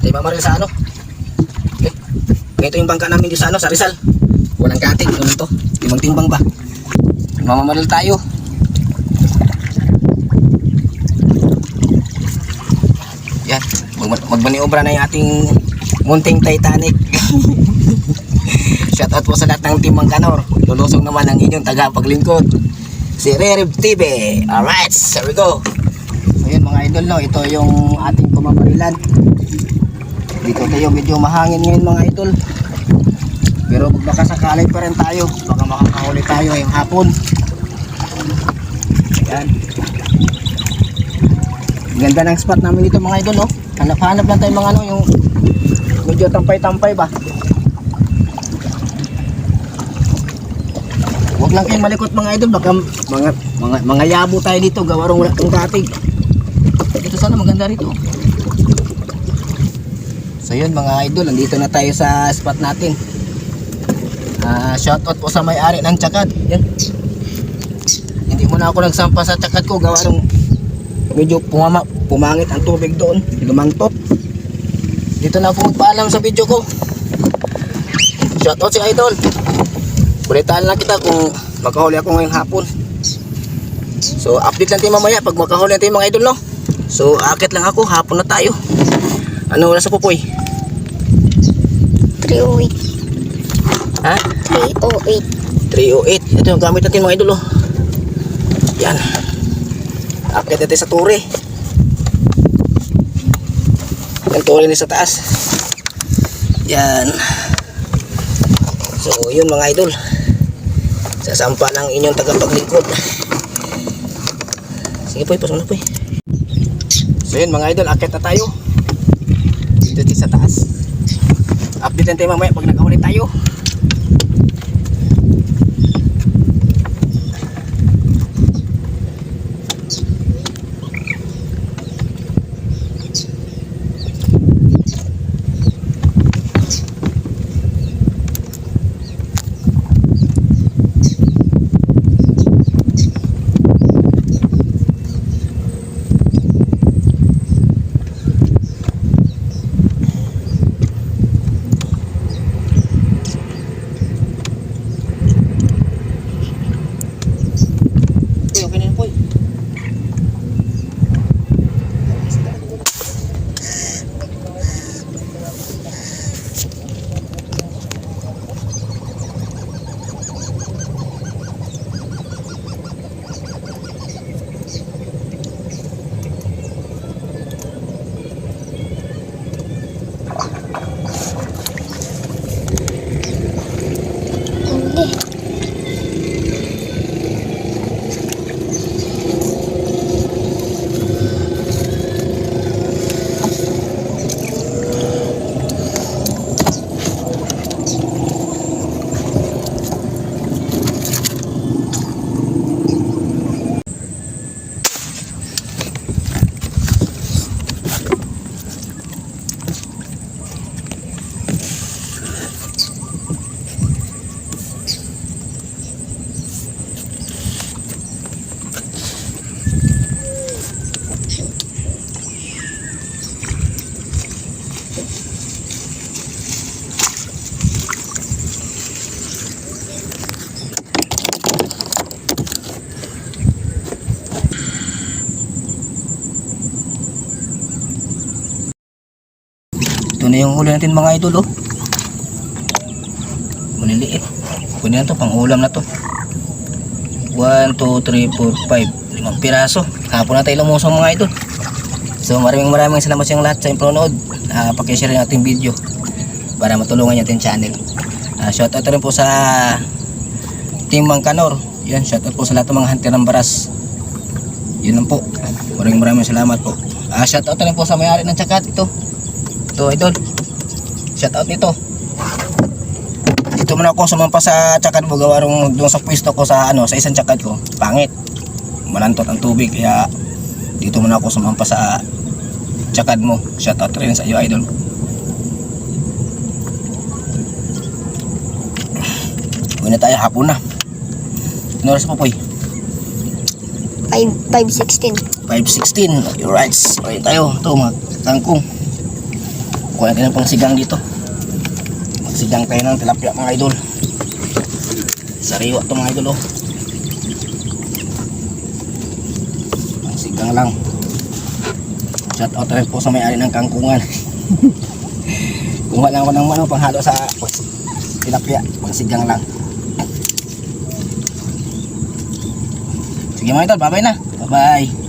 Tayo mamaril sa ano. Okay. Ito yung bangka namin dito sa ano, sa Rizal. Walang katig, ano to? Timbang-timbang ba? Mamamaril tayo. Yan, magbaniobra na yung ating munting Titanic. Shoutout po sa lahat ng Team Mangkanor. Lulusong naman ang inyong tagapaglingkod, si Rerib TV. Alright, here we go. So yun mga idol, no, ito yung ating pumamarilan. Dito tayo, medyo mahangin ngayon mga idol. Pero baka sakali pa rin tayo, baka makakahuli tayo ngayong hapon. Ayan. Ganda ng spot namin dito mga idol, no. Hanap-hanap lang tayo mga ano, yung medyo tampay-tampay ba. Huwag lang kayong malikot mga idol, baka mga yabo tayo dito, gawarong wala tong katig. Dito sana maganda rito. So yun mga idol, nandito na tayo sa spot natin. Shoutout po sa may-ari ng tsakad. Yan. Hindi muna ako nagsampa sa tsakad ko, gawarong medyo pumangit ang tubig doon, lumangtot. Dito na po paalam sa video ko. Shoutout si idol. Balitaan lang kita kung makahuli ako ngayong hapon. So update lang tayo mamaya pag makahuli natin mga idol, no. So akit lang ako, hapon na tayo. Ano oras sa pupoy? 3:08. Ha? 3:08. 3:08. Ito yung gamit natin mga idol, oh. Yan. Akit natin sa turi. Ang turi ni sa taas. Yan. So yun mga idol, sasampa ng inyong tagapaglingkod. Sige po, pasok na po. So yun mga idol, akit na tayo dito sa taas. Update natin mamaya pag nakahuli tayo. Ito na yung huli natin mga idol, oh. Maliliit. Pwede na to, pang ulam na to. 1, 2, 3, 4, 5, 5 piraso. Hapon na tayo lumusong mga idol. So maraming salamat sa lahat sa panonood. Pakishare ng ating video para matulungan yung ating channel. Shoutout rin po sa Team Mangkanor. Yan, shoutout po sa lahat ng mga hunter ng baras. Yun lang po. Maraming salamat po. Shoutout rin po sa may-ari ng tsakad. Ito idol, shoutout nito. Dito muna ako sumampa sa tsakad mo, gawarong doon sa pwesto ko sa sa isang tsakad ko, pangit, malantot ang tubig, kaya dito muna ako sumampa sa tsakad mo. Shoutout rin sa iyo idol. Uwi na tayo, hapon na. Ano oras po po? 5:16. 5:16. You're right. Uwi tayo. Ito mga kangkong. kuha natin ng pangsigang dito. Magsigang tayo ng tilapia mga idol. Sariwa to mga idol oh. Pangsigang lang. Shout out rin po sa may-ari ng kangkungan. Kumuha lang ako ng ano panghalo sa tilapia. Pangsigang lang. Sige mga idol, bye bye na. Bye bye.